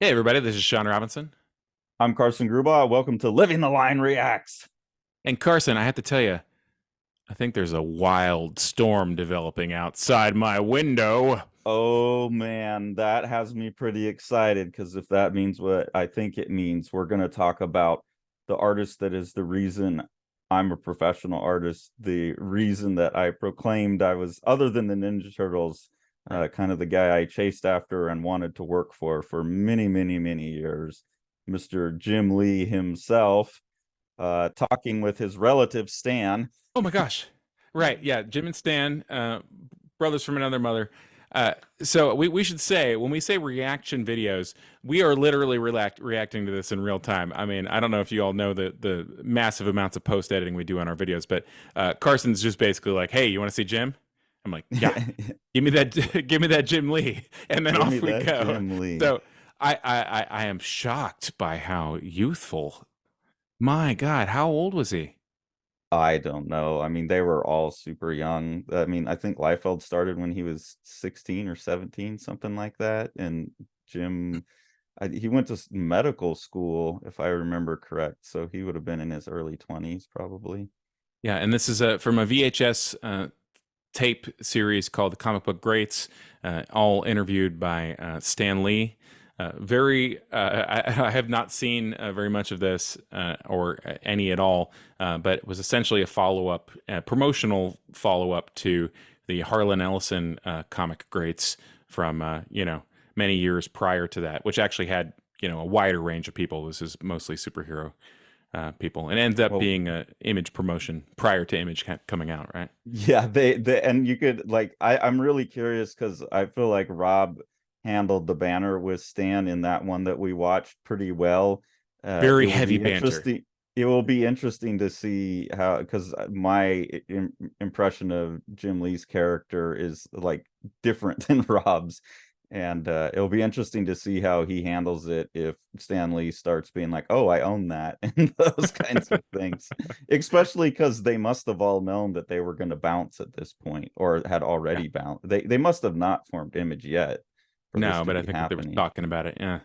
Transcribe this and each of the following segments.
Hey everybody, this is Sean Robinson. I'm Carson Grubaugh. Welcome to Living the Line Reacts. And Carson, I have to tell you, I think there's a wild storm developing outside my window. Oh man, that has me pretty excited because if that means what I think it means, we're going to talk about the artist that is the reason I'm a professional artist, the reason that I proclaimed I was, other than the Ninja Turtles, Right. kind of the guy I chased after and wanted to work for many, many, many years, Mr. Jim Lee himself, talking with his relative Stan. Oh my gosh. Right, yeah, Jim and Stan, brothers from another mother. So we should say, when we say reaction videos, we are literally reacting to this in real time. I mean, I don't know if you all know the massive amounts of post editing we do on our videos, but Carson's just basically like, "Hey, you want to see Jim?" I'm like, "Yeah, give me that, give me that Jim Lee," and then Give me off we that go. Jim Lee. So I am shocked by how youthful. My God, how old was he? I don't know. I mean, they were all super young. I mean, I think Liefeld started when he was 16 or 17, something like that. And Jim, he went to medical school, if I remember correct. So he would have been in his early 20s, probably. Yeah, and this is from a VHS tape series called The Comic Book Greats, all interviewed by Stan Lee. I have not seen very much of this or any at all, but it was essentially a follow up, promotional follow up to the Harlan Ellison comic greats from, many years prior to that, which actually had, a wider range of people. This is mostly superhero people, and ends up Well, being a image promotion prior to image coming out, right? yeah, they and you could like I'm really curious because I feel like Rob handled the banner with Stan in that one that we watched pretty well. It Very will heavy be banter. interesting. It will be interesting to see how, because my impression of Jim Lee's character is like different than Rob's, and it'll be interesting to see how he handles it if Stan Lee starts being like, "Oh, I own that," and those kinds of things. Especially because they must have all known that they were going to bounce at this point, or had Yeah. already bounced. They must have not formed Image yet for this No, to but I be think that they were happening. talking about it. Yeah.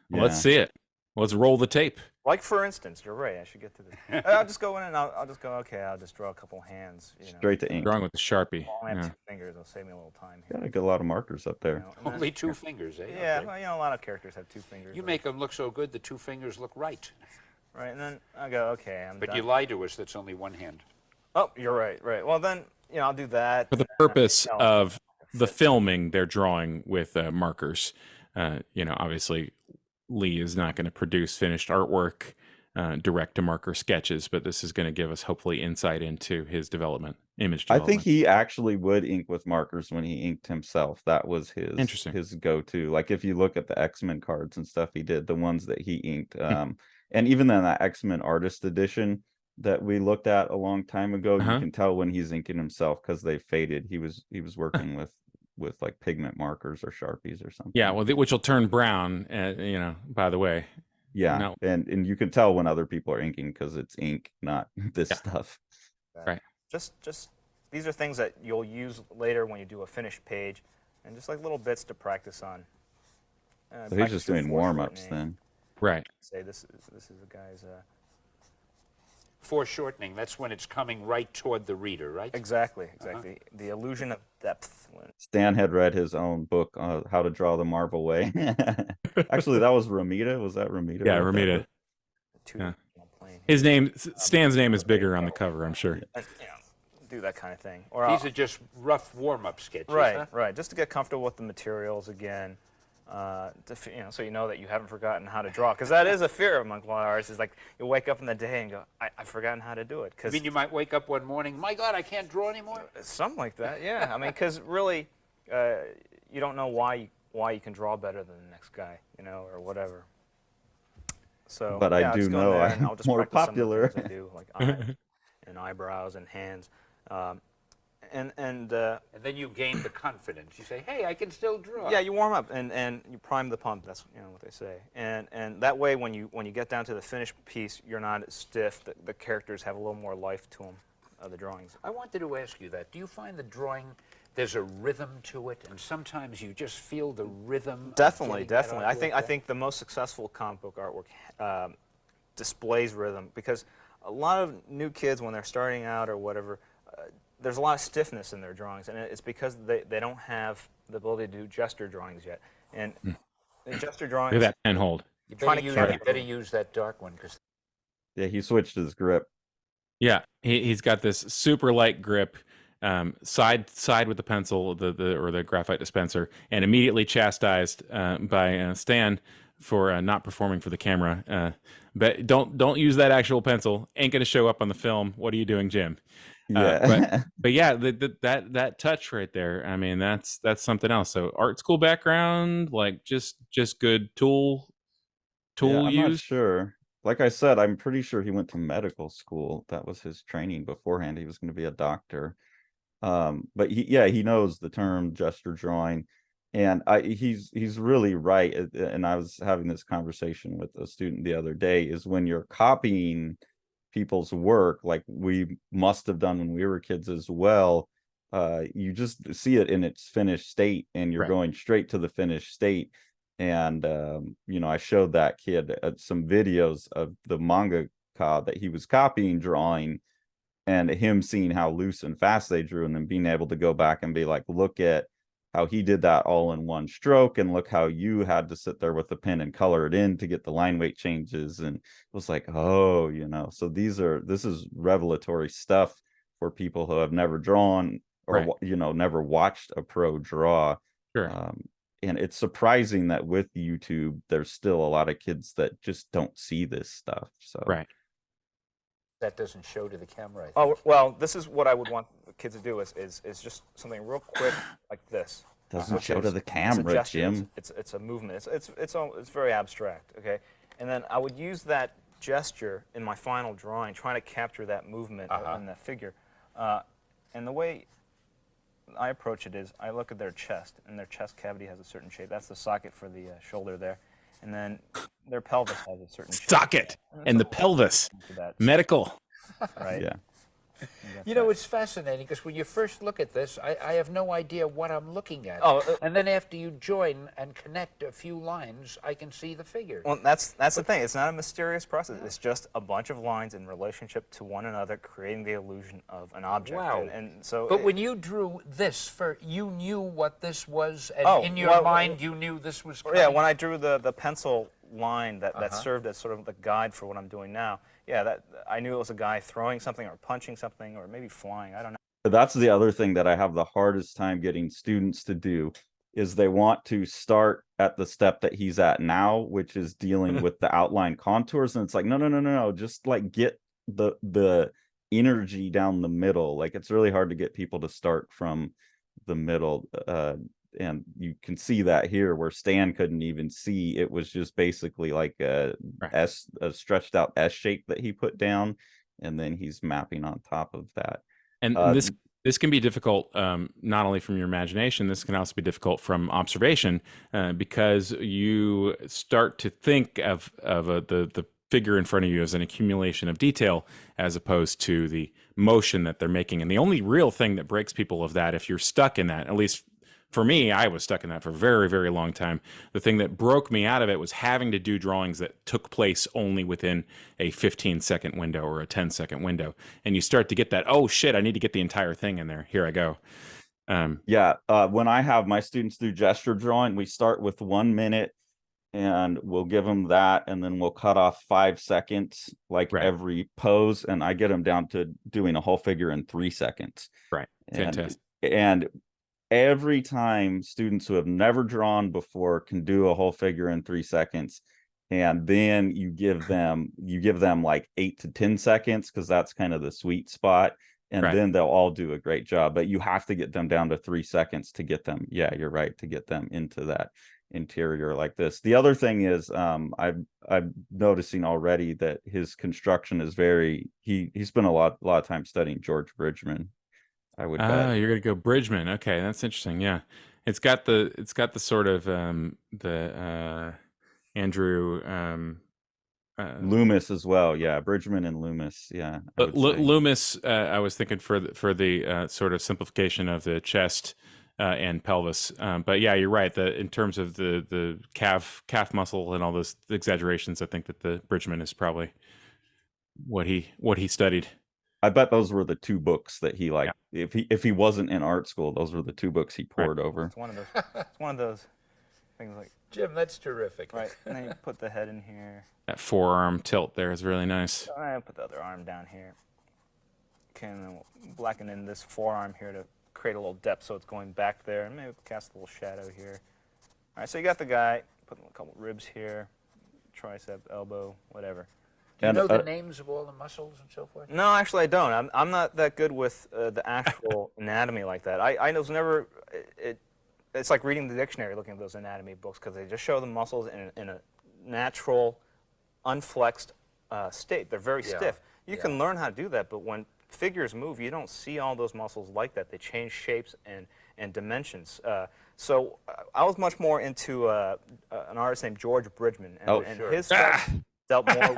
Well, let's Yeah, see it. Let's roll the tape. Like for instance, you're right. I should get to this. I'll just go in and I'll just go. Okay, I'll just draw a couple hands. straight to ink. Drawing with the Sharpie. I only have Yeah. 2 fingers. It'll save me a little time here. Got a good lot of markers up there. And then, Only two fingers, eh? yeah, Okay. well, a lot of characters have 2 fingers. You make them look so good, the two fingers look right. right, and then I go. Okay, I'm But done. you lie to us, that's only one hand. Oh, you're right. Right. Well, then I'll do that. For the and then purpose I'll of the fit. filming, they're drawing with markers. Obviously, Lee is not going to produce finished artwork, direct to marker sketches, but this is going to give us hopefully insight into his development, image I think development. he actually would ink with markers when he inked himself. That was his Interesting. his go-to. Like if you look at the X-Men cards and stuff he did, the ones that he inked, and even in that X-Men artist edition that we looked at a long time ago, you Uh-huh. can tell when he's inking himself because they faded. He was working with like pigment markers or Sharpies or Yeah, something. well, which will turn brown, by the way. Yeah, No, and you can tell when other people are inking because it's ink, not this yeah, stuff. right. Just these are things that you'll use later when you do a finished page, and just like little bits to practice on. So he's Practice just your doing warm-ups foreshortening. then. Right. Say this is the guy's. Foreshortening, that's when it's coming right toward the reader, right? Exactly. The illusion of depth. Stan had read his own book, How to Draw the Marvel Way. Actually, that was Ramita. Was that Ramita Yeah, wrote that Ramita. book? Yeah. Plane His name, Stan's name is bigger on the cover, I'm sure. and, do that kind of thing. Or These are just rough warm-up sketches, right, huh? right. Just to get comfortable with the materials again. So you know that you haven't forgotten how to draw, because that is a fear among a lot of artists. Is like you wake up in the day and go, I've forgotten how to do it. I Cause mean, you might wake up one morning, my God, I can't draw anymore? something like that, yeah. I mean, because really, you don't know why you can draw better than the next guy, or whatever. So, But yeah, I I'll do just go in know there and I'm I'll just more practice some of the popular. things I do, like eyes and eyebrows and hands. And And then you gain the confidence. You say, hey, I can still draw. yeah, you warm up and you prime the pump. That's what they say. And that way, when you get down to the finished piece, you're not as stiff. The characters have a little more life to them. of the drawings. I wanted to ask you that. Do you find the drawing, there's a rhythm to it, and sometimes you just feel the rhythm? Definitely, of getting that definitely. artwork I down? think the most successful comic book artwork displays rhythm, because a lot of new kids, when they're starting out or whatever, there's a lot of stiffness in their drawings, and it's because they don't have the ability to do gesture drawings yet. And the gesture Look drawings, at that pen hold. You trying better, to use, capture you better use that dark one, because Yeah, he switched his grip. Yeah, he's got this super light grip, side with the pencil, or the graphite dispenser, and immediately chastised by Stan for not performing for the camera. But don't use that actual pencil. Ain't gonna show up on the film. What are you doing, Jim? Yeah. But yeah, that touch right there. I mean, that's something else. So art school background, like just good tool Yeah, I'm not use. sure. Like I said, I'm pretty sure he went to medical school. That was his training beforehand. He was going to be a doctor. But he knows the term gesture drawing, and he's really right. And I was having this conversation with a student the other day, is when you're copying people's work, like we must have done when we were kids as well, you just see it in its finished state, and you're Right. going straight to the finished state. And I showed that kid some videos of the manga that he was copying, drawing, and him seeing how loose and fast they drew, and then being able to go back and be like, look at how he did that all in one stroke, and look how you had to sit there with the pen and color it in to get the line weight changes. And it was like, oh, so this is revelatory stuff for people who have never drawn, or Right. never watched a pro draw. Sure. And it's surprising that with YouTube there's still a lot of kids that just don't see this stuff. So Right. that doesn't show to the camera, I think. Oh, well, this is what I would want kids to do is just something real quick like this. doesn't which show to is- the it's a camera, gesture, Jim. It's a movement. It's very abstract, okay? And then I would use that gesture in my final drawing, trying to capture that movement in that figure. And the way I approach it is I look at their chest, and their chest cavity has a certain shape. That's the socket for the shoulder there. And then their pelvis has a certain shape. Socket and the pelvis. Medical. Right? Yeah. You know, it's fascinating, because when you first look at this, I have no idea what I'm looking at. Oh, and then after you join and connect a few lines, I can see the figure. Well, that's the thing. It's not a mysterious process. It's just a bunch of lines in relationship to one another, creating the illusion of an object. Wow. And so. But when you drew this, you knew what this was, and Oh, in your mind you knew this was coming? Yeah, when I drew the pencil line that served as sort of the guide for what I'm doing now, yeah, that I knew it was a guy throwing something or punching something or maybe flying. I don't know. That's the other thing that I have the hardest time getting students to do, is they want to start at the step that he's at now, which is dealing with the outline contours. And it's like, no, just like get the energy down the middle. Like, it's really hard to get people to start from the middle. And you can see that here, where Stan couldn't even see. It was just basically like a stretched out S shape that he put down, and then he's mapping on top of that. And this can be difficult, not only from your imagination. This can also be difficult from observation, because you start to think of the figure in front of you as an accumulation of detail, as opposed to the motion that they're making. And the only real thing that breaks people of that, if you're stuck in that, at least for me, I was stuck in that for a very, very long time. The thing that broke me out of it was having to do drawings that took place only within a 15-second window or a 10-second window. And you start to get that, oh shit, I need to get the entire thing in there. Here I go. When I have my students do gesture drawing, we start with 1 minute, and we'll give them that, and then we'll cut off 5 seconds, like every pose, and I get them down to doing a whole figure in 3 seconds. Right. Fantastic. And every time, students who have never drawn before can do a whole figure in 3 seconds, and then you give them like 8 to 10 seconds, because that's kind of the sweet spot, and then they'll all do a great job. But you have to get them down to 3 seconds to get them, yeah, you're right, to get them into that interior like this. The other thing is, I'm noticing already that his construction is he spent a lot of time studying George Bridgman. I would bet. You're gonna go Bridgman. Okay, that's interesting. Yeah, it's got the sort of the Andrew Loomis as well. Yeah, Bridgman and Loomis. Yeah, I would say. Loomis, I was thinking for the sort of simplification of the chest and pelvis. But yeah, you're right. In terms of the calf muscle and all those exaggerations, I think that the Bridgman is probably what he studied. I bet those were the two books that he like. Yeah. If he wasn't in art school, those were the two books he pored over. It's one of those. It's one of those things like. Jim, that's terrific. Right, and then you put the head in here. That forearm tilt there is really nice. So I put the other arm down here. Okay, and then we'll blacken in this forearm here to create a little depth, so it's going back there, and maybe cast a little shadow here. All right, so you got the guy. Put a couple ribs here, tricep, elbow, whatever. Do you know the names of all the muscles and so forth? No, actually I don't. I'm not that good with the actual anatomy like that. I was never, it's like reading the dictionary looking at those anatomy books, because they just show the muscles in a natural, unflexed state. They're very stiff. You can learn how to do that, but when figures move, you don't see all those muscles like that. They change shapes and dimensions. So I was much more into an artist named George Bridgman, and his stuff dealt more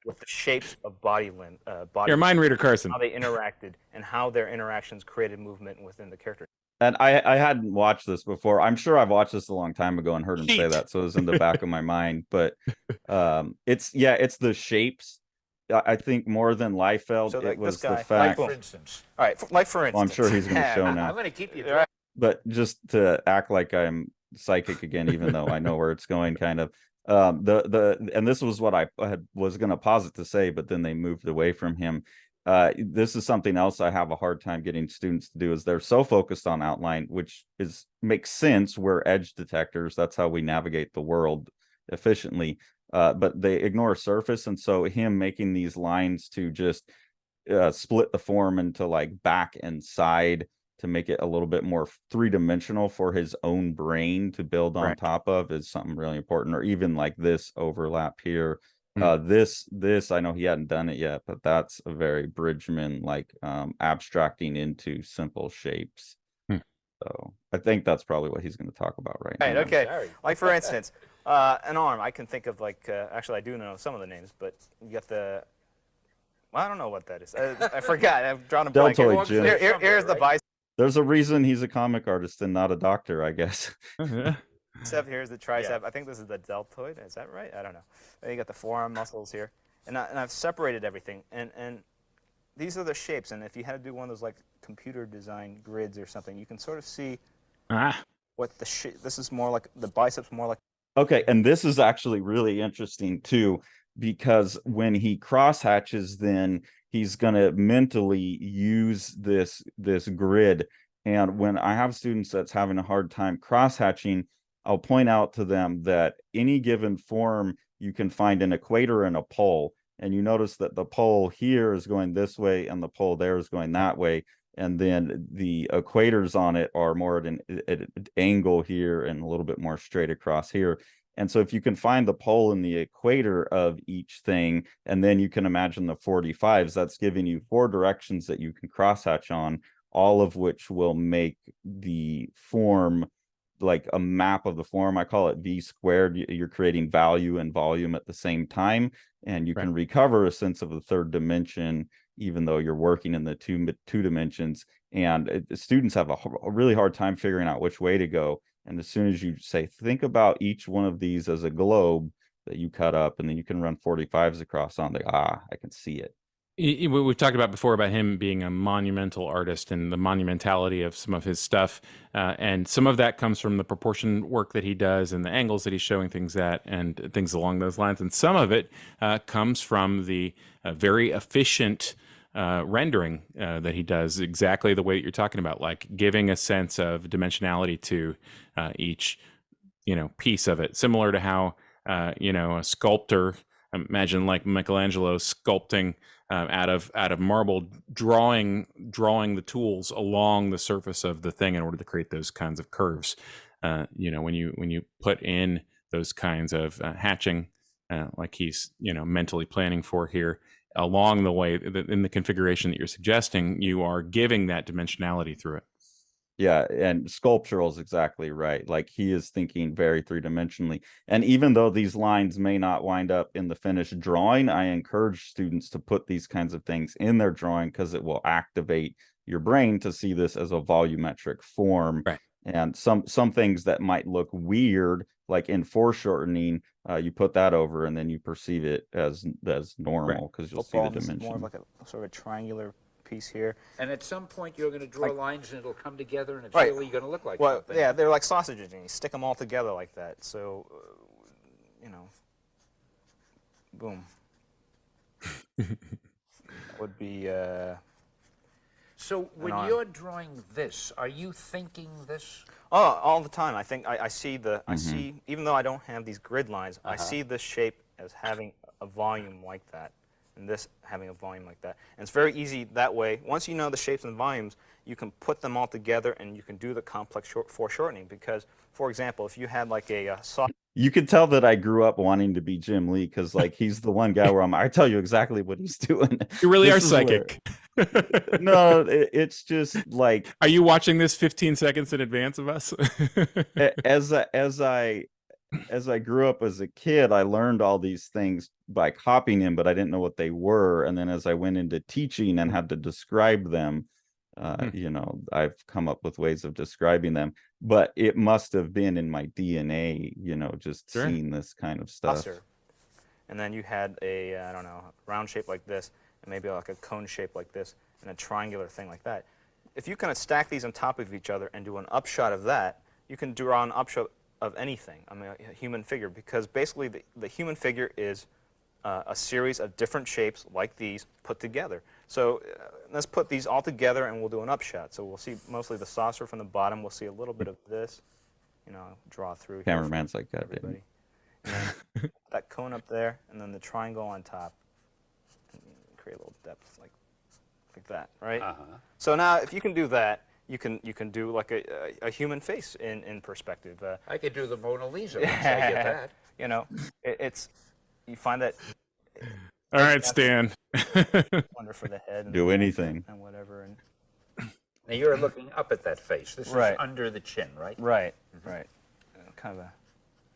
with the shapes of body. You're a mind reader, Carson. How they interacted and how their interactions created movement within the character. And I hadn't watched this before. I'm sure I've watched this a long time ago and heard him say that, so it was in the back of my mind. But it's the shapes. I think more than Liefeld, so it was guy, the fact. Like for instance. All right, like for instance. Well, I'm sure he's going to show now. I'm going to keep you. But just to act like I'm psychic again, even though I know where it's going, kind of. And this was what I was going to posit to say, but then they moved away from him. This is something else I have a hard time getting students to do, is they're so focused on outline, which makes sense. We're edge detectors. That's how we navigate the world efficiently. But they ignore surface. And so him making these lines to just split the form into like back and side to make it a little bit more three-dimensional for his own brain to build on top of is something really important. Or even like this overlap here. This I know he hadn't done it yet, but that's a very Bridgman, like abstracting into simple shapes. So I think that's probably what he's going to talk about right now. Okay. Like for instance, an arm. I can think of like actually I do know some of the names, but you got the. Well, I don't know what that is. I forgot. I've drawn a blank. Deltoid, Jim. Here's the bicep. There's a reason he's a comic artist and not a doctor, I guess. Here's the tricep. I think this is the deltoid. Is that right? I don't know. Then you got the forearm muscles here, and I've separated everything. And these are the shapes. And if you had to do one of those like computer design grids or something, you can sort of see what the shape. This is more like the biceps, more like. Okay, and this is actually really interesting too, because when he crosshatches, then he's going to mentally use this grid. And when I have students that's having a hard time crosshatching, I'll point out to them that any given form, you can find an equator and a pole. And you notice that the pole here is going this way and the pole there is going that way. And then the equators on it are more at an angle here and a little bit more straight across here. And so if you can find the pole and the equator of each thing, and then you can imagine the 45s, that's giving you 4 directions that you can crosshatch on, all of which will make the form like a map of the form. I call it V squared. You're creating value and volume at the same time, and you can recover a sense of the third dimension, even though you're working in the two dimensions. And students have a really hard time figuring out which way to go. And as soon as you say, think about each one of these as a globe that you cut up, and then you can run 45s across on the, I can see it. We've talked about before about him being a monumental artist and the monumentality of some of his stuff. And some of that comes from the proportion work that he does and the angles that he's showing things at and things along those lines. And some of it comes from the very efficient rendering that he does, exactly the way that you're talking about, like giving a sense of dimensionality to each, piece of it, similar to how, a sculptor, imagine like Michelangelo sculpting out of marble, drawing the tools along the surface of the thing in order to create those kinds of curves. When you put in those kinds of hatching, like he's mentally planning for here, along the way in the configuration that you're suggesting, you are giving that dimensionality through it. Yeah, and sculptural is exactly right. Like he is thinking very three-dimensionally. And even though these lines may not wind up in the finished drawing, I encourage students to put these kinds of things in their drawing because it will activate your brain to see this as a volumetric form. Right. And some things that might look weird, like in foreshortening, you put that over and then you perceive it as normal because you'll see the This is dimension. more of like a sort of a triangular piece here. And at some point, you're going to draw lines, and it'll come together, and it's Right. really going to look like Well, something. yeah, they're like sausages, and you stick them all together like that. So, you know, boom. That would be. So when arm. you're drawing this, are you thinking this? Oh, all the time. I think I see the. I see, even though I don't have these grid lines, I see this shape as having a volume like that, and this having a volume like that. And it's very easy that way. Once you know the shapes and volumes, you can put them all together, and you can do the complex foreshortening. Because, for example, if you had like a soft. You could tell that I grew up wanting to be Jim Lee because, like, he's the one guy where I tell you exactly what he's doing. You really This are is psychic. No, it's just like Are you watching this 15 seconds in advance of us? as I grew up as a kid, I learned all these things by copying him, but I didn't know what they were. And then as I went into teaching and had to describe them, you know, I've come up with ways of describing them. But it must have been in my DNA, you know, just seeing this kind of stuff. And then you had a, I don't know, round shape like this, and maybe like a cone shape like this, and a triangular thing like that. If you kind of stack these on top of each other and do an upshot of that, you can draw an upshot of anything, I mean, a human figure, because basically the human figure is a series of different shapes like these put together. So let's put these all together and we'll do an upshot. So we'll see mostly the saucer from the bottom. We'll see a little bit of this, you know, draw through. Cameraman's like that, everybody. And then that cone up there, and then the triangle on top. And create a little depth like that, right? So now, if you can do that, you can do like a human face in perspective. I could do the Mona Lisa once I get that. You know, you find that. All right, Stan. Wonder for the head. And Do anything. And whatever. And Now you're looking up at that face. This is under the chin, right? right. Kind of a.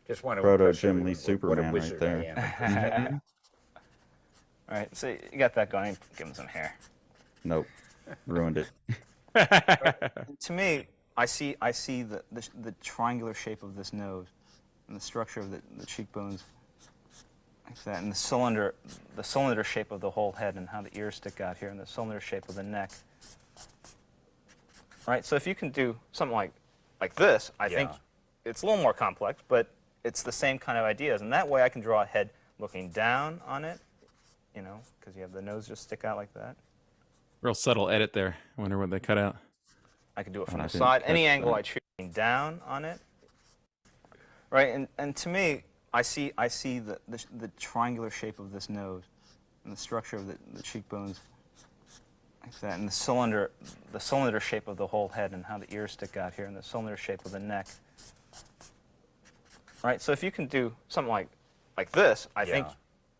Just want to Proto Jim Lee what a Superman right wizard there. I am. All right, so you got that going. Give him some hair. Nope, ruined it. To me, I see the triangular shape of this nose, and the structure of the cheekbones, like that, and the cylinder shape of the whole head, and how the ears stick out here, and the cylinder shape of the neck. All right, so if you can do something like this, I think it's a little more complex, but it's the same kind of ideas, and that way I can draw a head looking down on it, you know, because you have the nose just stick out like that. Real subtle edit there. I wonder what they cut out. I can do it from the side, any angle I choose, down on it. Right, and to me, I see the triangular shape of this nose, and the structure of the cheekbones, like that, and the cylinder shape of the whole head, and how the ears stick out here, and the cylinder shape of the neck. Right, so if you can do something like this, I think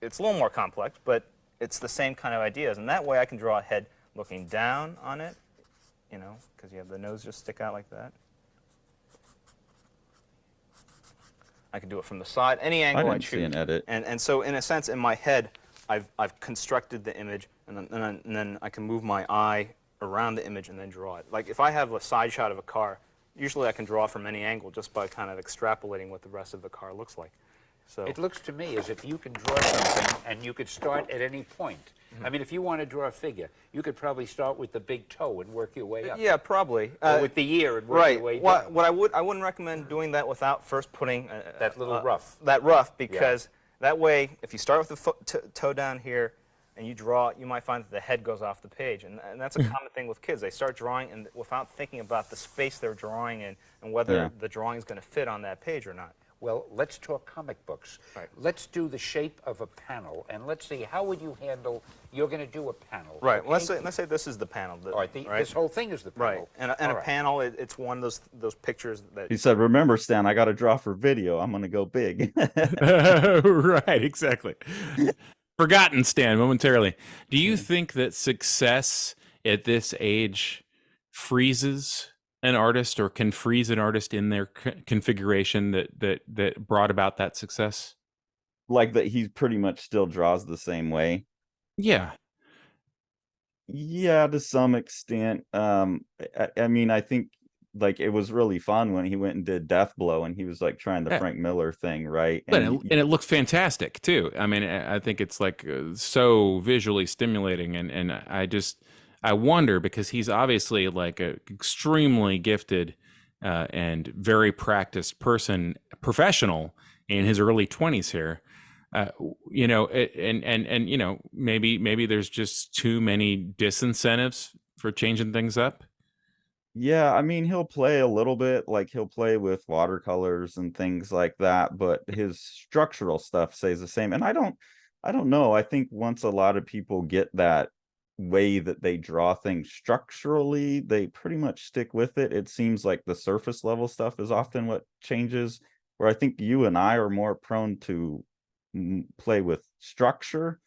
it's a little more complex, but it's the same kind of ideas, and that way I can draw a head looking down on it, you know, because you have the nose just stick out like that. I can do it from the side, any angle I choose. See an edit. And so, in a sense, in my head, I've constructed the image, and then I can move my eye around the image and then draw it. Like if I have a side shot of a car, usually I can draw from any angle just by kind of extrapolating what the rest of the car looks like. So it looks to me as if you can draw something and you could start at any point. I mean, if you want to draw a figure, you could probably start with the big toe and work your way up. Yeah, probably. Or with the ear and work your way down. What I wouldn't recommend doing that without first putting that little rough. That rough, because that way, if you start with the toe down here and you draw, you might find that the head goes off the page, and that's a common thing with kids. They start drawing and without thinking about the space they're drawing in and whether the drawing is going to fit on that page or not. Well, let's talk comic books. Right. Let's do the shape of a panel, and let's see, how would you handle, you're going to do a panel. Right, okay? let's say this is the panel. All right, this whole thing is the panel. Right, and a panel, it's one of those pictures that... He said, remember, Stan, I got to draw for video. I'm going to go big. Right, exactly. Forgotten, Stan, momentarily. Do you think that success at this age freezes an artist or can freeze an artist in their configuration that brought about that success? Like that he pretty much still draws the same way. Yeah. Yeah, to some extent. I mean, I think like it was really fun when he went and did Death Blow, and he was like trying the Yeah. Frank Miller thing, right? But And and it looked fantastic too. I mean, I think it's like so visually stimulating, and I wonder because he's obviously like a extremely gifted and very practiced professional in his early 20s here. You know, and you know, maybe there's just too many disincentives for changing things up. yeah, I mean, he'll play a little bit, like he'll play with watercolors and things like that, but his structural stuff stays the same. And I don't know. I think once a lot of people get that way that they draw things structurally, they pretty much stick with it. It seems like the surface level stuff is often what changes, where I think you and I are more prone to play with structure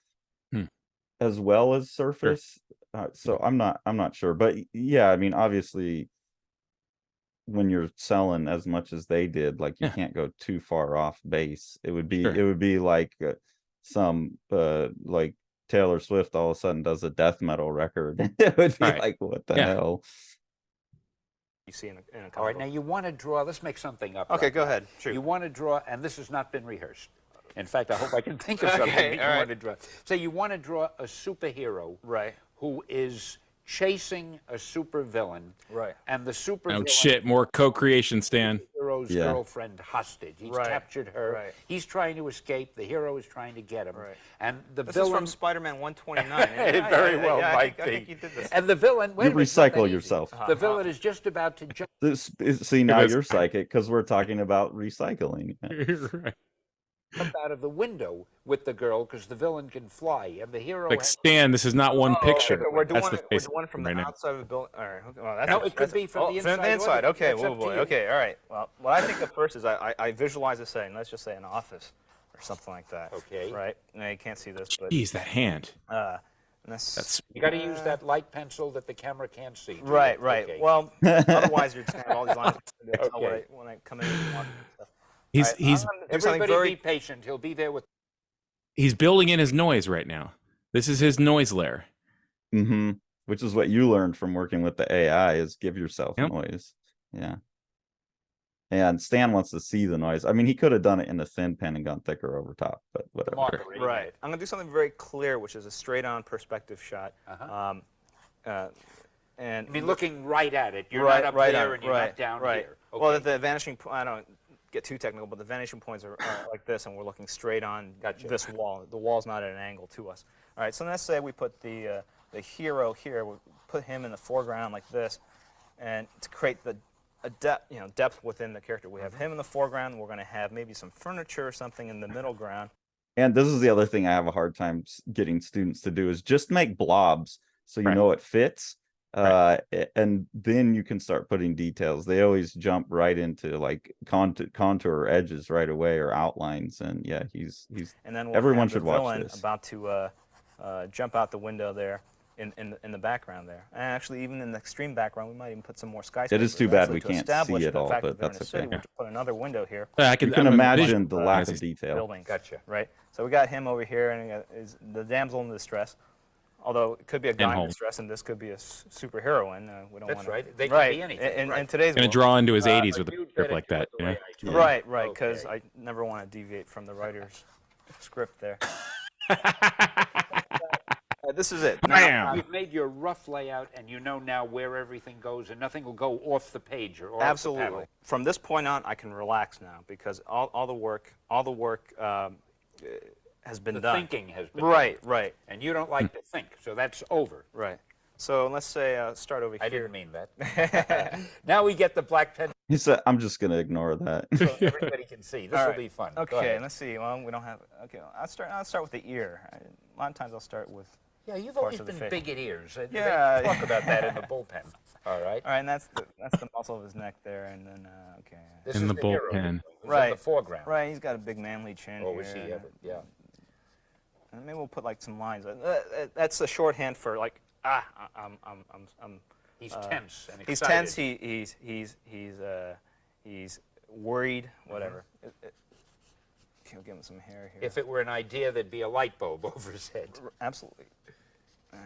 Hmm. as well as Sure. surface. So I'm not sure, but yeah, I mean, obviously when you're selling as much as they did, like you Yeah. can't go too far off base. It would Sure. be like some like Taylor Swift all of a sudden does a death metal record. It would be Right. like, what the Yeah. hell? You see in a All right, comic now book. you want to draw, let's make something up. Okay, right go now. ahead. Shoot. You want to draw, and this has not been rehearsed. In fact, I hope I can think of something Okay, that you all right. want to draw. So you want to draw a superhero Right. who is chasing a supervillain. Right. And the supervillain Oh shit! More co-creation, Stan. the hero's Yeah. girlfriend hostage. He's Right, captured her. right. He's trying to escape. The hero is trying to get him. Right. And the This villain is from Spider-Man 129. it very well I might think, be. I think you did this. And the villain, wait You a minute, it's not that recycle easy. yourself. The villain is just about to jump See, now It is. you're psychic because we're talking about recycling. Right. out of the window with the girl because the villain can fly, and the hero. Like Stan, this is not one picture. Okay, we're doing That's the it. We're face doing it from right the now. outside of the building. All right. Okay, well, that's No, it could be from the inside or the- inside. Okay. that's Whoa, up to boy. you. Okay. All right. Well, what I think of first is I visualize a setting. Let's just say an office or something like that. Okay. Right. Now you can't see this, but Jeez, that hand. and that's That's You got to use that light pencil that the camera can't see. right. Right. Okay. Well, otherwise you're just gonna have all these lines. Tell Okay. when I come in. And walk and stuff. he's All right, he's I'm gonna do something Everybody very be patient. He'll be there with. he's building in his noise right now. This is his noise layer. Mm-hmm. Which is what you learned from working with the AI is give yourself Yep. noise. Yeah. And Stan wants to see the noise. I mean, he could have done it in a thin pen and gone thicker over top, but whatever. marker. right. I'm gonna do something very clear, which is a straight-on perspective shot. Uh-huh. And I mean, looking right at it. You're right, not up right there on, and you're right, not down right. here. Okay. Well, the vanishing point, I don't get too technical, but the vanishing points are like this, and we're looking straight on Gotcha. this wall. The wall's not at an angle to us. All right, so let's say we put the hero here, we put him in the foreground like this, and to create a depth within the character. We have him in the foreground. We're going to have maybe some furniture or something in the middle ground. And this is the other thing I have a hard time getting students to do is just make blobs so you Right. know it fits. Right. And then you can start putting details. They always jump right into like contour edges right away or outlines. And yeah, he's And then we'll everyone have should the watch villain this. about to jump out the window there in the background there. And actually, even in the extreme background, we might even put some more skyscrapers. too bad Actually, we to can't establish see it the all, fact but that they're in that's a city, okay. we'll just put another window here. I can You can I'm imagine envisioning the lack of these detail. Buildings. Gotcha. Right. So we got him over here, and is the damsel in distress. Although it could be a guy in hold. distress, and this could be a superheroine. We don't That's want to. right. They right. can be anything. In right. today's Gonna world. draw into his 80s with a You'd script better like do that. it the Yeah. way I do it. Right. Right. Because Okay. I never want to deviate from the writer's script there. This is it. Now, Bam! You've made your rough layout, and you know now where everything goes, and nothing will go off the page or off the absolutely. panel. From this point on, I can relax now because all the work has been The done. thinking has been Right. done. Right. And you don't like to think, so that's over. Right. So let's say start over I here. didn't mean that. Now we get the black pen He said, I'm just going to ignore that. so everybody can see. This All will right. be fun. Go Okay, ahead. let's see. Well, we don't have. Okay, I'll start with the ear. A lot of times I'll start with. Yeah, you've parts always of the been face. big at ears. Yeah. Talk about that in the bullpen. All right. All right, and that's the muscle of his neck there, and then okay. This In is the hero bullpen. who's Right. in the foreground. Right, he's got a big manly chin. Oh, is here, he ever? Yeah. And maybe we'll put like some lines. That's a shorthand for like I'm He's tense and excited. He's tense. He's worried. Whatever. We'll give him some hair here. If it were an idea, there'd be a light bulb over his head. Absolutely.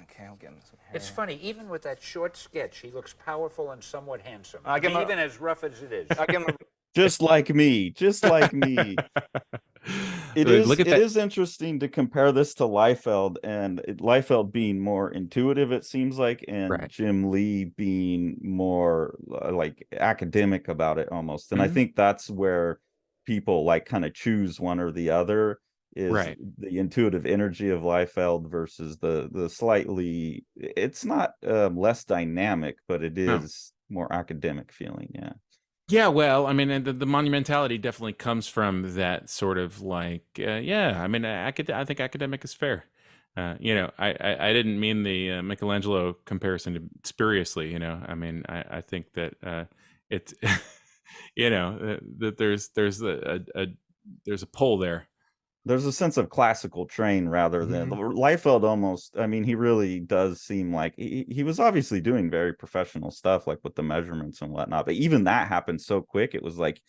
Okay, I'll give him some hair. It's funny, even with that short sketch, he looks powerful and somewhat handsome. I'll give him even as rough as it is. I'll give him Just like me, just like me. It is interesting to compare this to Liefeld, and Liefeld being more intuitive, it seems like, and Jim Lee being more like academic about it almost. And I think that's where people like kind of choose one or the other, is the intuitive energy of Liefeld versus the slightly, it's not less dynamic, but it is more academic feeling. Yeah, well, I mean, and the monumentality definitely comes from that sort of like, I mean, I think academic is fair. You know, I didn't mean the Michelangelo comparison spuriously. You know, I mean, I think that it's, you know, that there's a pull there. There's a sense of classical train rather than Liefeld almost. I mean, he really does seem like he was obviously doing very professional stuff, like with the measurements and whatnot. But even that happened so quick. It was like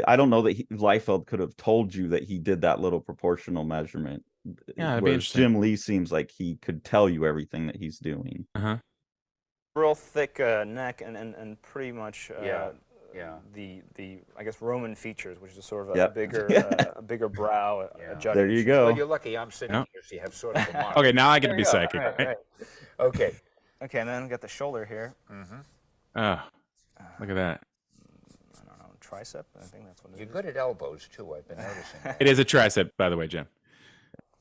I don't know that Liefeld could have told you that he did that little proportional measurement. Yeah, whereas Jim Lee seems like he could tell you everything that he's doing. real thick neck and pretty much the I guess Roman features, which is sort of a bigger brow. There you go. Well, you're lucky I'm sitting here, so you have sort of a mark. Okay, now I get to be psychic. Right. Okay. Okay, and then we got the shoulder here. Oh, look at that. I don't know, tricep. I think that's what it is. You're good at elbows too. I've been noticing. It is a tricep, by the way, Jim.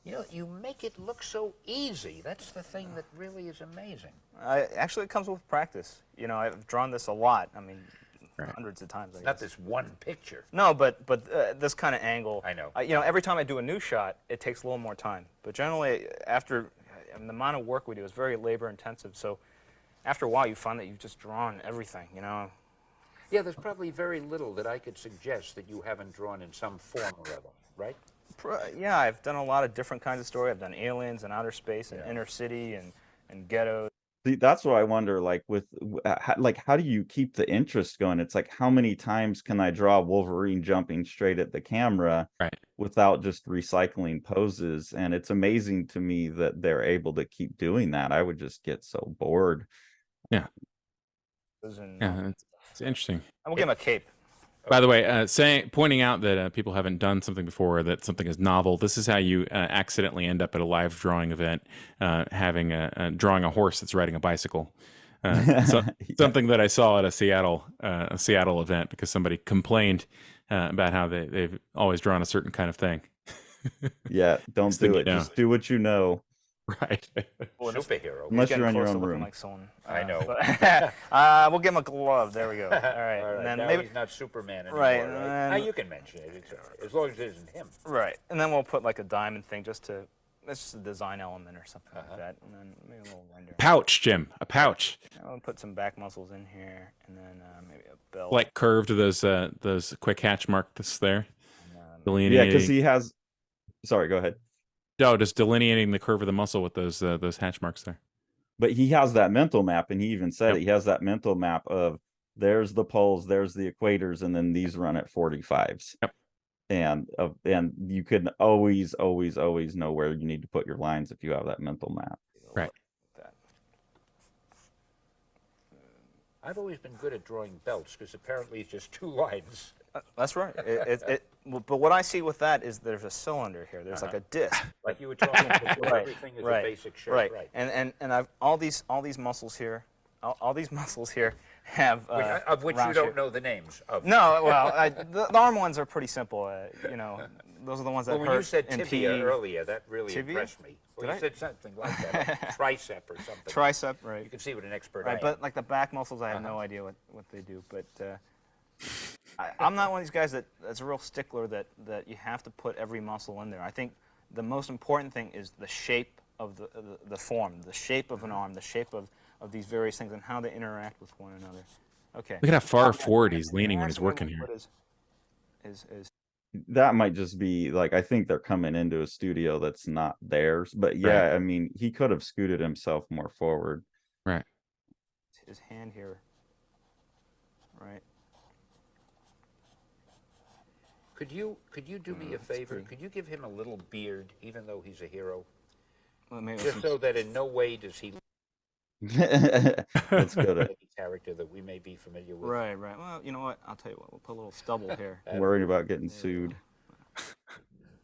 You know, you make it look so easy. That's the thing that really is amazing. Actually, it comes with practice. You know, I've drawn this a lot. I mean, hundreds of times. I guess. Not this one picture. No, but this kind of angle. I know. You know, every time I do a new shot, it takes a little more time. But generally, after the amount of work we do is very labor intensive. So after a while, you find that you've just drawn everything. You know. Yeah, there's probably very little that I could suggest that you haven't drawn in some form or other, right? Yeah, I've done a lot of different kinds of story. I've done aliens and outer space and inner city and ghettos. See, that's what I wonder, like with how do you keep the interest going? It's like, how many times can I draw Wolverine jumping straight at the camera without just recycling poses? And it's amazing to me that they're able to keep doing that. I would just get so bored. Yeah. It's interesting. I'm gonna give him a cape. By the way, pointing out that people haven't done something before, that something is novel. This is how you accidentally end up at a live drawing event, drawing a horse that's riding a bicycle. Something that I saw at a Seattle event, because somebody complained about how they've always drawn a certain kind of thing. Yeah, don't do it. Just do what you know. Right. Well, superhero. Unless you're in your own room. Like someone, I know. We'll give him a glove. There we go. All right. All right. And then now maybe he's not Superman anymore, right? Now you can mention it. It's all right, as long as it isn't him. Right. And then we'll put like a diamond thing that's just a design element or something like that. And then maybe a little render. Pouch, Jim. A pouch. I'll put some back muscles in here, and then maybe a belt. Like curved those quick hatch marks there. Yeah, because he has. Sorry, go ahead. No, just delineating the curve of the muscle with those hatch marks there. But he has that mental map, and he even said he has that mental map of there's the poles, there's the equators, and then these run at 45s. Yep. And you can always know where you need to put your lines if you have that mental map. Right. I've always been good at drawing belts because apparently it's just 2 lines. That's right. But what I see with that is there's a cylinder here. There's like a disc. Like you were talking before, everything is a basic shape. Right. And I've all these muscles here. All these muscles here have of which you don't know the names of. No, well, the arm ones are pretty simple. You know, those are the ones that hurt. When you said in tibia PE. earlier, that really Tibia? impressed me. Well, Did you I? said something like that, like tricep or something. Tricep, right? You can see what an expert I Right, am. but like the back muscles, I have no idea what they do. But I'm not one of these guys that's a real stickler that you have to put every muscle in there. I think the most important thing is the shape of the form, the shape of an arm, the shape of these various things, and how they interact with one another. Okay. Look at how far forward he's leaning when he's working here. That might just be like, I think they're coming into a studio that's not theirs. But yeah, I mean, he could have scooted himself more forward. Right. his hand here, right? Could you do me a favor? pretty- Could you give him a little beard, even though he's a hero? Well, maybe Just so that in no way does he Let's go to any character that we may be familiar with. right, right. Well, you know what? I'll tell you what. We'll put a little stubble here. worried about getting sued.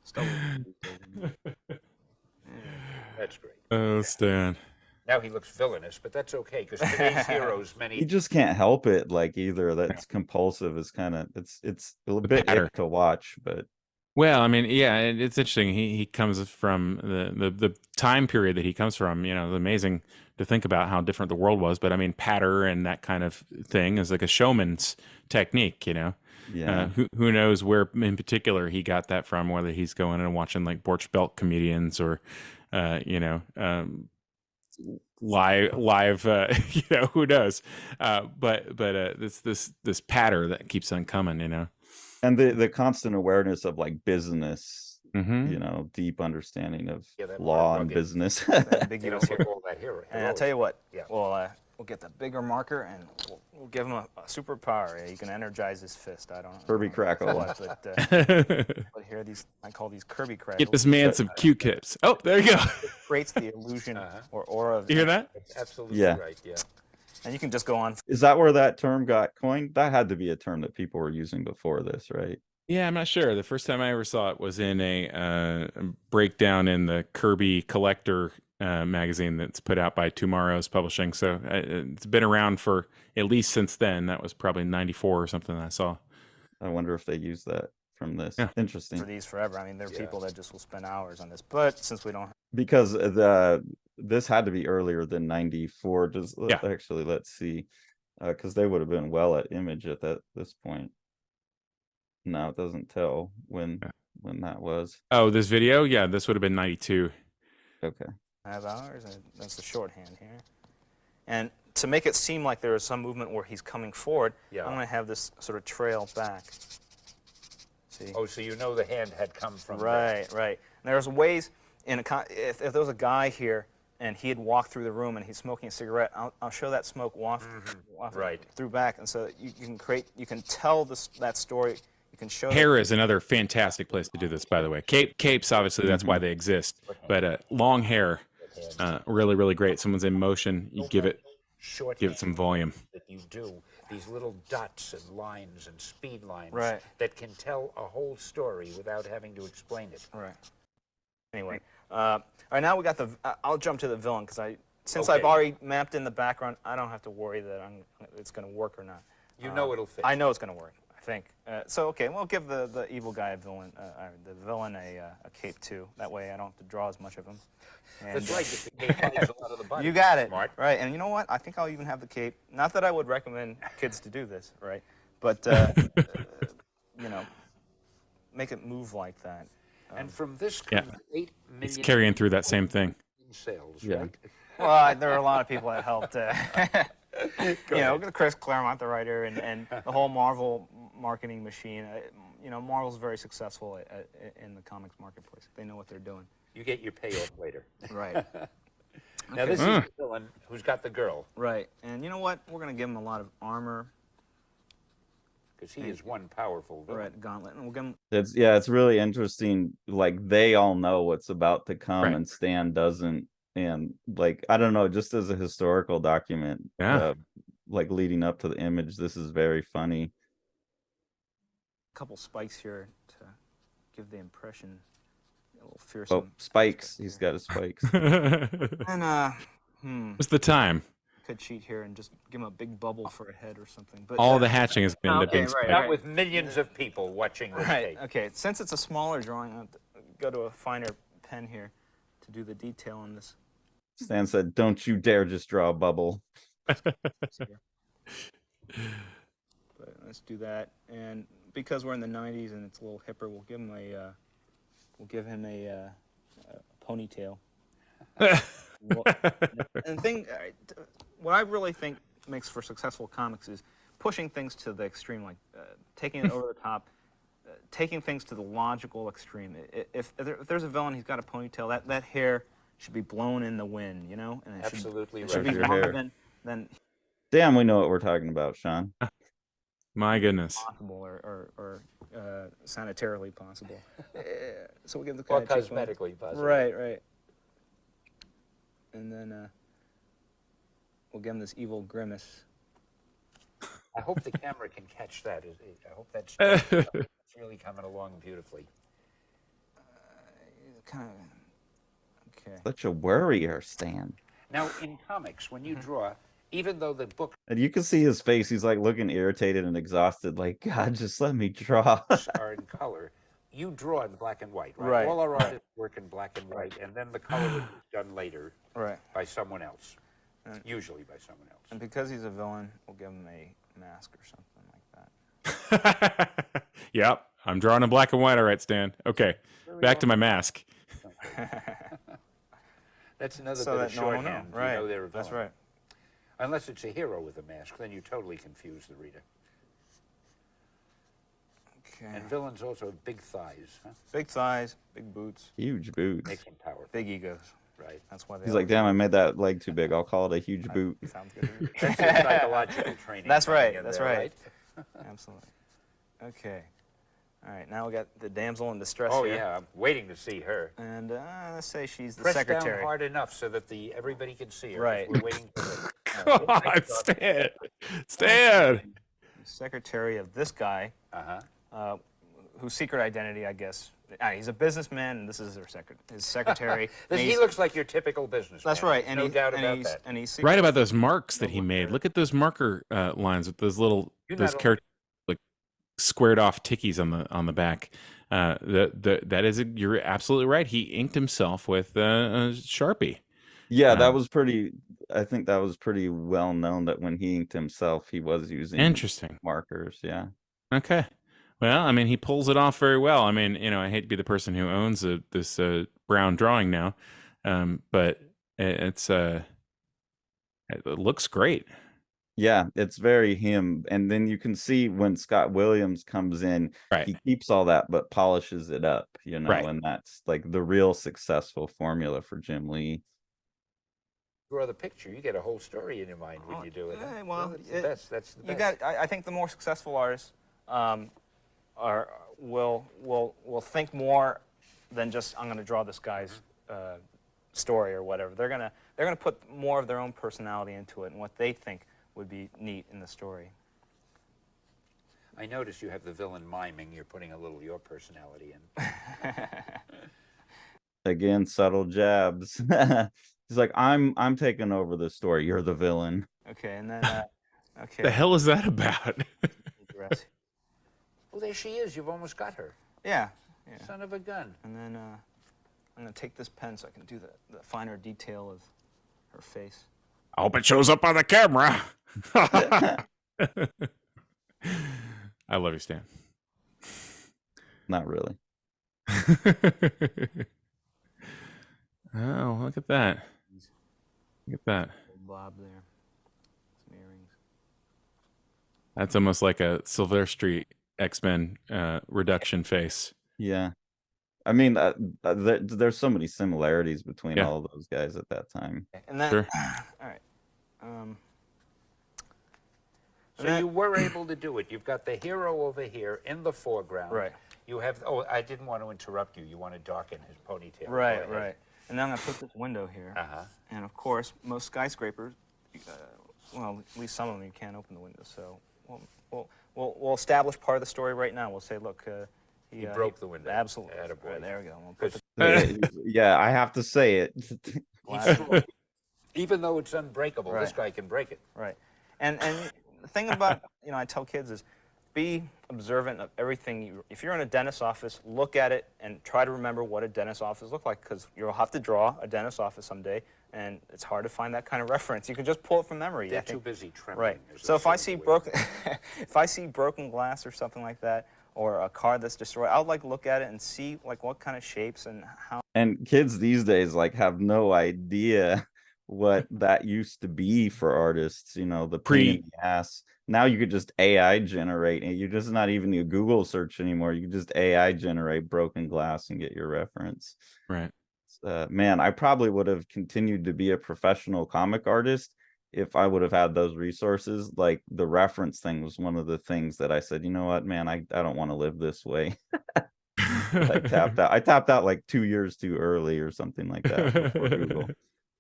Stubble. That's great. Oh, Stan. Now he looks villainous, but that's okay because today's heroes, You many. just can't help it, like either. That's compulsive. Is kind of it's a bit patter. ick to watch, but Well, I mean, yeah, it's interesting. He comes from the time period that he comes from. You know, it's amazing to think about how different the world was. But I mean, patter and that kind of thing is like a showman's technique. You know, yeah, who knows where in particular he got that from? Whether he's going and watching like Borch Belt comedians or, you know, live you know, who knows? But this patter that keeps on coming. You know. and the constant awareness of like business, Mm-hmm. you know, deep understanding of Yeah, that law hard and rugged- business. That big You deal don't here. look all that hero. And I'll tell you what. Yeah. We'll get the bigger marker and we'll give him a superpower. Yeah, you can energize his fist. I don't know. Kirby Crackle. What, but here I call these Kirby crackles. Get this man some Q-tips. Oh, there you go. It creates the illusion or aura of. You hear that? That's absolutely Yeah. right. Yeah. And you can just go on. Is that where that term got coined? That had to be a term that people were using before this, right? Yeah, I'm not sure. The first time I ever saw it was in a breakdown in the Kirby Collector magazine that's put out by Tomorrow's Publishing. So it's been around for at least since then. That was probably 94 or something that I saw. I wonder if they use that from this. Yeah. For Interesting. these forever. I mean, there are Yeah. people that just will spend hours on this. But since we don't, Because this had to be earlier than 94. Yeah. Actually, let's see. Because they would have been well at Image at this point. No, it doesn't tell when that was. Oh, this video? Yeah, this would have been 92. Okay. have ours, and that's the shorthand here. And to make it seem like there is some movement where he's coming forward, Yeah. I'm going to have this sort of trail back. See? Oh, so you know the hand had come from there. Right, right. And there's ways, if there was a guy here and he had walked through the room and he's smoking a cigarette, I'll show that smoke waft Right. through back, and so you can tell that story. You can show Hair is another fantastic place to do this, by the way. Capes, obviously, that's why they exist. But long hair, really, really great. Someone's in motion, you give it some volume. That you do these little dots and lines and speed lines Right. that can tell a whole story without having to explain it. Right. Anyway, all right, now we got the. I'll jump to the villain because since I've Okay. already mapped in the background, I don't have to worry that it's going to work or not. You know it'll fit. I know it's going to work. I think. So okay, we'll give the evil guy a villain, the villain a cape too. That way I don't have to draw as much of him. And, That's right. The cape hides a lot of the body. You got it. Smart. Right, and you know what? I think I'll even have the cape. Not that I would recommend kids to do this, right? But you know, make it move like that. And from this Yeah. comes 8 It's million carrying through that same thing. sales, Yeah. right? Well, there are a lot of people that helped. You know, Chris Claremont, the writer, and the whole Marvel marketing machine. You know, Marvel's very successful in the comics marketplace. They know what they're doing. You get your payoff later. Right. Now this is the villain who's got the girl, Right. And you know what? We're going to give him a lot of armor. because he is one powerful villain. Right, gauntlet, and we'll give him. It's really interesting. Like they all know what's about to come, Right. and Stan doesn't. And like I don't know, just as a historical document, Yeah. like leading up to the Image, this is very funny. A couple spikes here to give the impression a little Oh, fearsome. spikes! He's got his spikes. And What's the time? could cheat here and just give him a big bubble for a head or something. But All the hatching is going to end up Okay, being right, spiked. Not with millions of people watching this right. tape. Okay. Since it's a smaller drawing, I'll have to go to a finer pen here to do the detail on this. Stan said, "Don't you dare just draw a bubble." But let's do that. And because we're in the '90s and it's a little hipper, we'll give him a ponytail. And the thing, what I really think makes for successful comics is pushing things to the extreme, like taking it over the top, taking things to the logical extreme. If there's a villain, he's got a ponytail. That hair should be blown in the wind, you know, and it Absolutely should right. be Your longer hair. than Damn, we know what we're talking about, Sean. My goodness. Possible or sanitarily possible. So we'll give the guy Or a cheekbone. cosmetically possible. Right, right. And then we'll give him this evil grimace. I hope the camera can catch that. I hope that's really coming along beautifully. Kind of. Okay. Such a worrier, Stan. Now, in comics, when you draw, even though the book And you can see his face. He's like looking irritated and exhausted. Like, God, just let me draw. are in color, you draw in black and white, right? Right. All our artists work in black and white, and then the color is done later Right. by someone else, usually by someone else. And because he's a villain, we'll give him a mask or something like that. Yep, I'm drawing in black and white. All right, Stan. Okay, back to my mask. That's another So bit that of no one will shorthand. know. Right. You know they're a That's villain. right. Unless it's a hero with a mask, then you totally confuse the reader. Okay. And villains also have big thighs, huh? Big thighs, big boots, Huge boots. Makes them powerful, big egos. right? That's why they. He's like, damn, I made that leg too big. I'll call it a huge boot. Sounds good. to me. That's your psychological training. That's coming right. in That's there, right. Absolutely. Okay. All right. Now we got the damsel in distress Oh here. yeah, I'm waiting to see her. And let's say she's the Press secretary. down hard enough so that everybody can see her. Right. We're waiting for her. God, Stan. Stan. Secretary of this guy, whose secret identity, I guess, he's a businessman, and this is his secretary. And He he's- looks like your typical businessman. That's right. And no doubt and about he's, that. And he's Right about those marks that he made. Look at those marker lines with those little You're those not character like squared off tickies on the back. That is you're absolutely right. He inked himself with a Sharpie. Yeah, that was pretty. I think that was pretty well known that when he inked himself, he was using Interesting. markers. Yeah. Okay. Well, I mean, he pulls it off very well. I mean, I hate to be the person who owns this brown drawing now, but it looks great. Yeah, it's very him. And then you can see when Scott Williams comes in, Right. he keeps all that but polishes it up, Right. and that's like the real successful formula for Jim Lee. Draw the picture, you get a whole story in your mind when you do it. Huh? well, That's the best. That's the best. You got. I think the more successful artists will think more than just I'm going to draw this guy's story or whatever. They're gonna put more of their own personality into it and what they think would be neat in the story. I notice you have the villain miming. You're putting a little of your personality in. Again, subtle jabs. He's like, I'm taking over the story. You're the villain. Okay, and then okay. The hell is that about? Dress. Well, there she is. You've almost got her. Yeah. Son of a gun. And then I'm gonna take this pen so I can do the finer detail of her face. I hope it shows up on the camera. I love you, Stan. Not really. Oh, look at that. Look at that. Old Bob there. Some earrings. That's almost like a Silvestri X-Men reduction face. Yeah. I mean, there's so many similarities between Yeah. all of those guys at that time. And then, Sure. all right. So you were able to do it. You've got the hero over here in the foreground. Right. You have. Oh, I didn't want to interrupt you. You want to darken his ponytail. Go Right, ahead. right. And then I'm gonna put this window here. And of course, most skyscrapers, well, at least some of them, you can't open the window. So we'll establish part of the story right now. We'll say, look, He broke the window. Absolutely. Attaboy. Right, there we go. We'll put the, Yeah, I have to say it. Even though it's unbreakable, this Right. guy can break it. right. And the thing about I tell kids is, be observant of everything. If you're in a dentist's office, look at it and try to remember what a dentist's office looks like, because you'll have to draw a dentist's office someday, and it's hard to find that kind of reference. You can just pull it from memory. They're I think. too busy trembling. Right. There's So a if I certain see way. broken, if I see broken glass or something like that, or a car that's destroyed, I'll look at it and see what kind of shapes and how. And kids these days have no idea what that used to be for artists, the pain in the ass. Now you could just AI generate, and you're just not even a Google search anymore. You can just AI generate broken glass and get your reference. Right. Man, I probably would have continued to be a professional comic artist if I would have had those resources, like the reference thing was one of the things that I said, you know what, man, I don't want to live this way. I tapped out. I tapped out like 2 years too early or something like that before Google.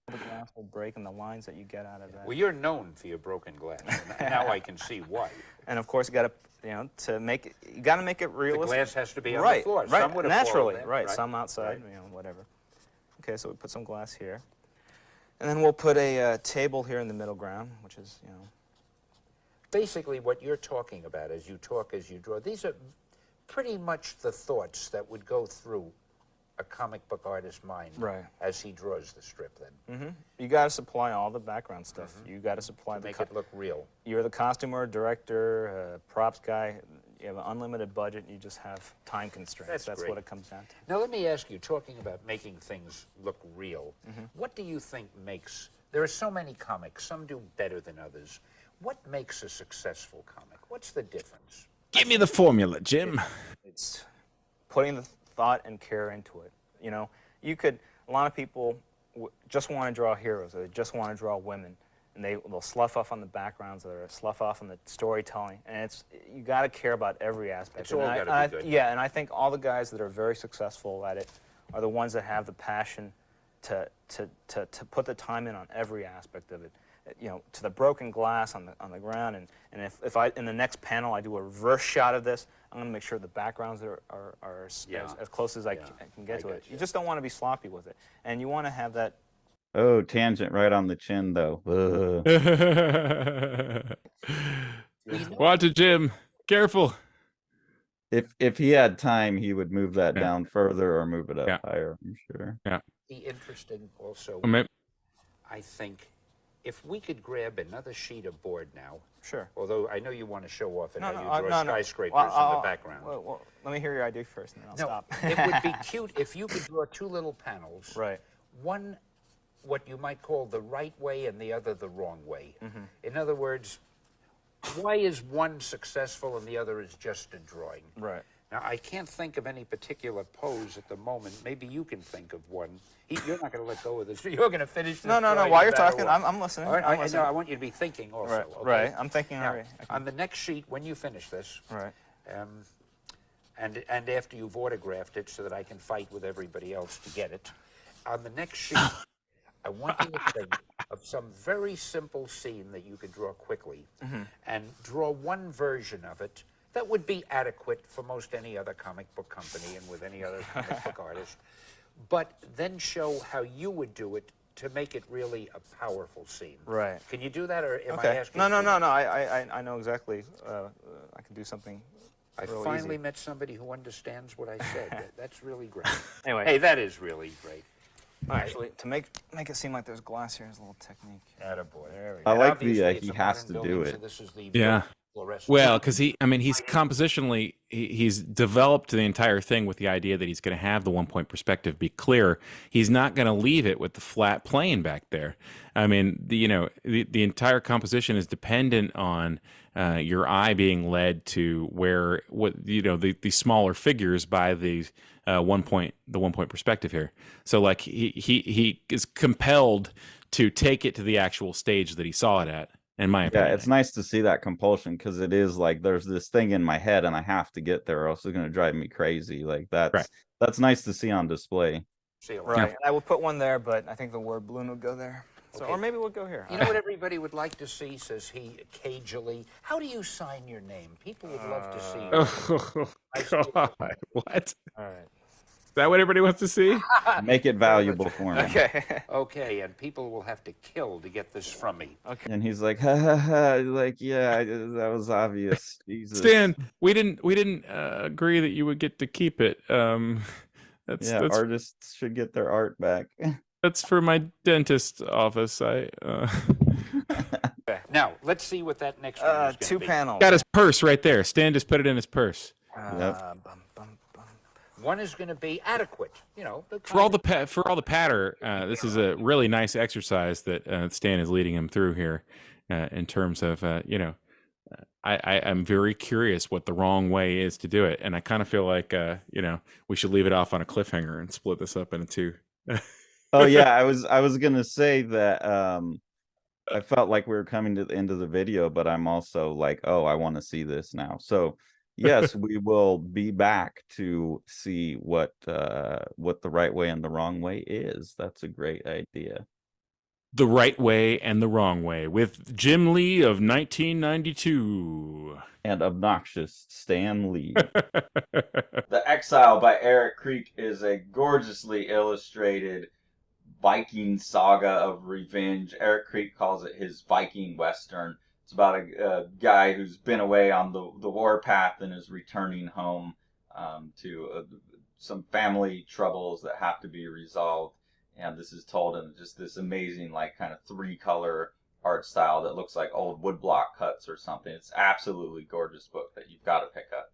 The glass will break and the lines that you get out of that. Well, you're known for your broken glass, and now I can see why. And of course, you got to, to make it, you got to make it The realistic. glass has to be on Right, the floor. right, Some would have naturally, fallen in, right. Some outside, Right. Whatever. Okay, so we put some glass here, and then we'll put a table here in the middle ground, which is, Basically, what you're talking about as you talk, as you draw, these are pretty much the thoughts that would go through a comic book artist's mind Right. as he draws the strip then. you got to supply all the background stuff. You got to supply Make it look real. You're the costumer, director, props guy. You have an unlimited budget. You just have time constraints. That's great. what it comes down to. Now, let me ask you, talking about making things look real, what do you think makes, there are so many comics, some do better than others. What makes a successful comic? What's the difference? Give me the formula, Jim. It's putting the thought and care into it. A lot of people just want to draw heroes, or they just want to draw women, and they'll slough off on the backgrounds, or slough off on the storytelling, and you got to care about every aspect. It's all gotta be good. Yeah, and I think all the guys that are very successful at it are the ones that have the passion to put the time in on every aspect of it. To the broken glass on the ground, and if I in the next panel I do a reverse shot of this, I'm going to make sure the backgrounds are as close as I can get to it. You just don't want to be sloppy with it, and you want to have that. Oh, tangent right on the chin though. Watch it, Jim. Careful. If he had time, he would move that down further or move it up higher, I'm sure. Yeah. Be interesting also, I think, if we could grab another sheet of board now. Sure. Although I know you want to show off and how you no, draw skyscrapers Well, in the background. Well, let me hear your idea first, and then I'll stop. It would be cute if you could draw two little panels. Right. One, what you might call the right way, and the other the wrong way. In other words, why is one successful and the other is just a drawing? Right. Now, I can't think of any particular pose at the moment. Maybe you can think of one. You're not going to let go of this. You're going to finish this. No. drawing While no you're matter talking, what. I'm listening. All right, I'm listening. I want you to be thinking also. Right. Okay? Right. I'm thinking Now, already. on the next sheet, when you finish this, Right. and after you've autographed it so that I can fight with everybody else to get it, on the next sheet, I want you to think of some very simple scene that you could draw quickly and draw one version of it that would be adequate for most any other comic book company and with any other comic book artist, but then show how you would do it to make it really a powerful scene. Right. Can you do that, or am I Okay. asking? No. too much? I know exactly. I can do something. I real finally easy. met somebody who understands what I said. That's really great. Anyway. Hey, that is really great. Actually, to make it seem like there's glass here is a little technique. Attaboy. There we I go. like Obviously, the it's he a has modern to do building, it. so this is the Yeah. fluorescent. Well, because he's compositionally, he's developed the entire thing with the idea that he's going to have the 1-point perspective be clear. He's not going to leave it with the flat plane back there. I mean, the entire composition is dependent on your eye being led to where the smaller figures by the 1-point perspective here. So like he is compelled to take it to the actual stage that he saw it at. In my opinion. Yeah, it's nice to see that compulsion because it is like there's this thing in my head and I have to get there, or else it's going to drive me crazy. Like that's nice to see on display. Right. And I will put one there, but I think the word balloon would go there. So, Okay. or maybe we'll go here. You know what everybody would like to see, says he cagily? How do you sign your name? People would love to see you. Oh, God. What? All right. Is that what everybody wants to see? Make it valuable for me. Okay. Okay, and people will have to kill to get this from me. And he's like, ha ha ha, like, yeah, that was obvious. Jesus. Stan, we didn't agree that you would get to keep it. That's artists should get their art back. that's for my dentist's office. Now, let's see what that next one is Two going to be. panels. Got his purse right there. Stan just put it in his purse. Yep. One is going to be adequate, For all the patter, this is a really nice exercise that Stan is leading him through here, in terms of I'm very curious what the wrong way is to do it, and I kind of feel like we should leave it off on a cliffhanger and split this up into two. Oh yeah, I was gonna say that I felt like we were coming to the end of the video, but I'm also like, oh, I want to see this now. So yes, we will be back to see what the right way and the wrong way is. That's a great idea. The Right Way and the Wrong Way with Jim Lee of 1992. And obnoxious Stan Lee. The Exile by Eric Creek is a gorgeously illustrated Viking saga of revenge. Eric Creek calls it his Viking Western. It's about a guy who's been away on the warpath and is returning home to some family troubles that have to be resolved. And this is told in just this amazing, like, kind of 3-color art style that looks like old woodblock cuts or something. It's absolutely gorgeous book that you've got to pick up.